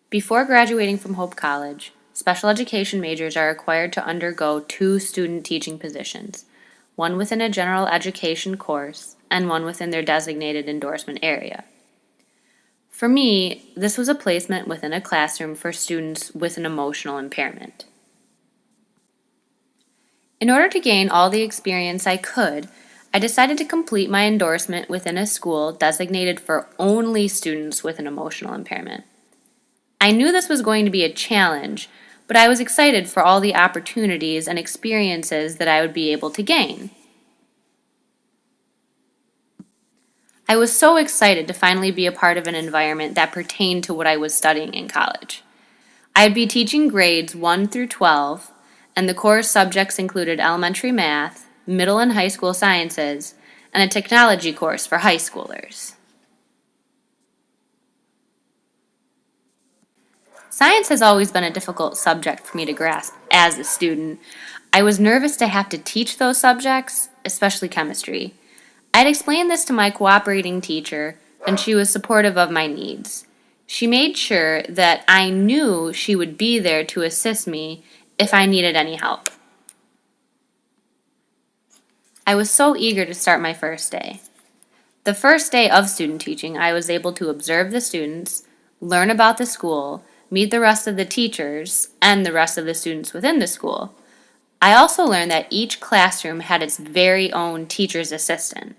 Before graduating from Hope College, special education majors are required to undergo two student teaching positions, one within a general education course and one within their designated endorsement area. For me, this was a placement within a classroom for students with an emotional impairment. In order to gain all the experience I could, I decided to complete my endorsement within a school designated for only students with an emotional impairment. I knew this was going to be a challenge, but I was excited for all the opportunities and experiences that I would be able to gain. I was so excited to finally be a part of an environment that pertained to what I was studying in college. I'd be teaching grades 1 through 12, and the core subjects included elementary math, middle and high school sciences, and a technology course for high schoolers. Science has always been a difficult subject for me to grasp as a student. I was nervous to have to teach those subjects, especially chemistry. I'd explained this to my cooperating teacher, and she was supportive of my needs. She made sure that I knew she would be there to assist me if I needed any help. I was so eager to start my first day. The first day of student teaching, I was able to observe the students, learn about the school, meet the rest of the teachers, and the rest of the students within the school. I also learned that each classroom had its very own teacher's assistant.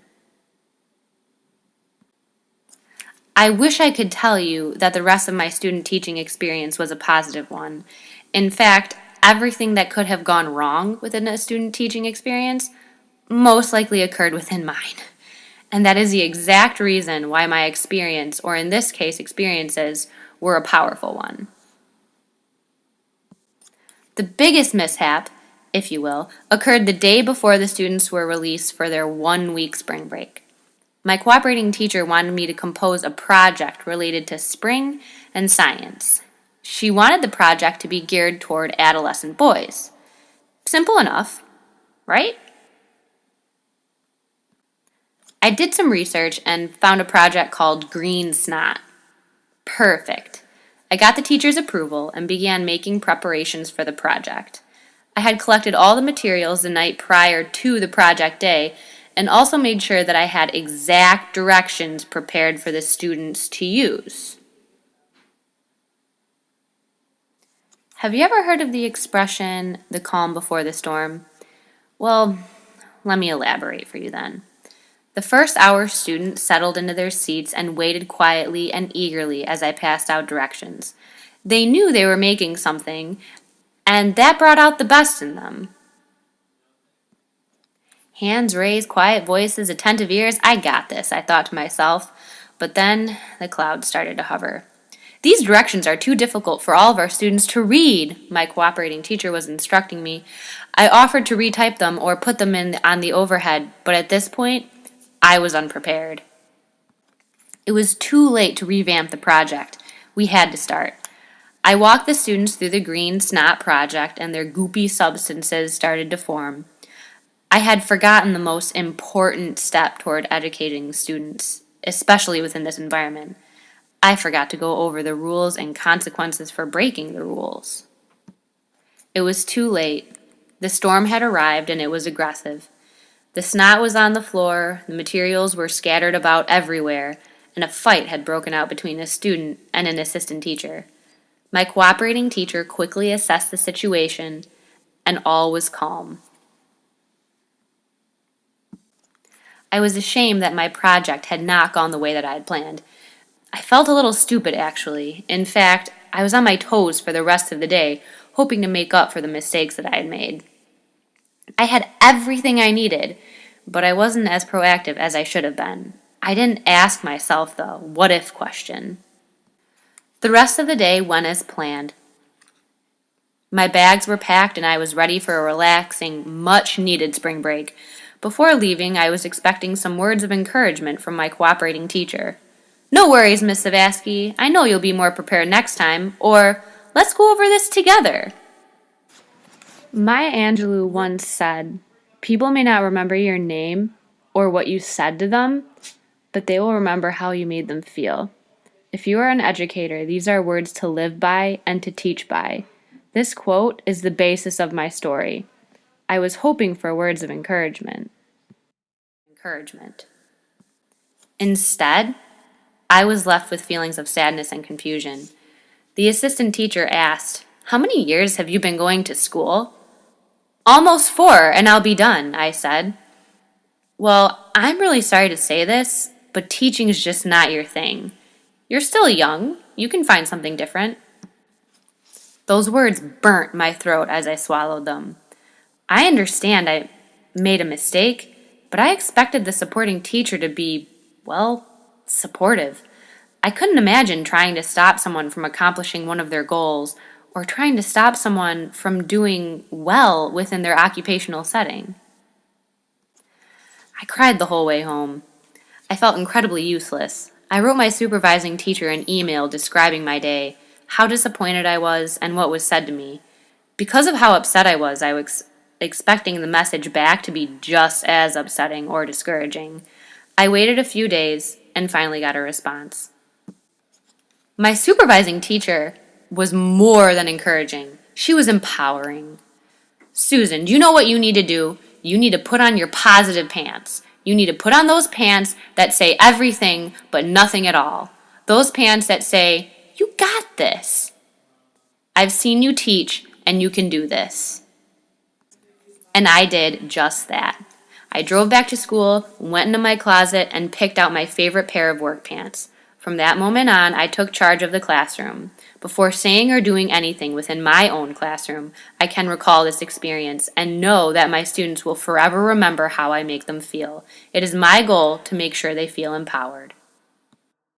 I wish I could tell you that the rest of my student teaching experience was a positive one. In fact, everything that could have gone wrong within a student teaching experience most likely occurred within mine. And that is the exact reason why my experience, or in this case experiences, were a powerful one. The biggest mishap, if you will, occurred the day before the students were released for their 1-week spring break. My cooperating teacher wanted me to compose a project related to spring and science. She wanted the project to be geared toward adolescent boys. Simple enough, right? I did some research and found a project called Green Snot. Perfect. I got the teacher's approval and began making preparations for the project. I had collected all the materials the night prior to the project day and also made sure that I had exact directions prepared for the students to use. Have you ever heard of the expression, the calm before the storm? Well, let me elaborate for you then. The first hour, students settled into their seats and waited quietly and eagerly as I passed out directions. They knew they were making something, and that brought out the best in them. Hands raised, quiet voices, attentive ears. I got this, I thought to myself. But then the clouds started to hover. These directions are too difficult for all of our students to read, my cooperating teacher was instructing me. I offered to retype them or put them in on the overhead, but at this point, I was unprepared. It was too late to revamp the project. We had to start. I walked the students through the green snot project and their goopy substances started to form. I had forgotten the most important step toward educating students, especially within this environment. I forgot to go over the rules and consequences for breaking the rules. It was too late. The storm had arrived and it was aggressive. The snot was on the floor, the materials were scattered about everywhere, and a fight had broken out between a student and an assistant teacher. My cooperating teacher quickly assessed the situation, and all was calm. I was ashamed that my project had not gone the way that I had planned. I felt a little stupid, actually. In fact, I was on my toes for the rest of the day, hoping to make up for the mistakes that I had made. I had everything I needed, but I wasn't as proactive as I should have been. I didn't ask myself the what-if question. The rest of the day went as planned. My bags were packed and I was ready for a relaxing, much-needed spring break. Before leaving, I was expecting some words of encouragement from my cooperating teacher. "No worries, Miss Savasky. I know you'll be more prepared next time," or "Let's go over this together." Maya Angelou once said, "People may not remember your name or what you said to them, but they will remember how you made them feel." If you are an educator, these are words to live by and to teach by. This quote is the basis of my story. I was hoping for words of encouragement. Instead, I was left with feelings of sadness and confusion. The assistant teacher asked, "How many years have you been going to school?" "Almost 4, and I'll be done," I said. "Well, I'm really sorry to say this, but teaching is just not your thing. You're still young. You can find something different." Those words burnt my throat as I swallowed them. I understand I made a mistake, but I expected the supporting teacher to be, well, supportive. I couldn't imagine trying to stop someone from accomplishing one of their goals or trying to stop someone from doing well within their occupational setting. I cried the whole way home. I felt incredibly useless. I wrote my supervising teacher an email describing my day, how disappointed I was, and what was said to me. Because of how upset I was expecting the message back to be just as upsetting or discouraging. I waited a few days and finally got a response. My supervising teacher was more than encouraging. She was empowering. "Susan, do you know what you need to do? You need to put on your positive pants. You need to put on those pants that say everything but nothing at all. Those pants that say, 'You got this. I've seen you teach and you can do this.'" And I did just that. I drove back to school, went into my closet, and picked out my favorite pair of work pants. From that moment on, I took charge of the classroom. Before saying or doing anything within my own classroom, I can recall this experience and know that my students will forever remember how I make them feel. It is my goal to make sure they feel empowered.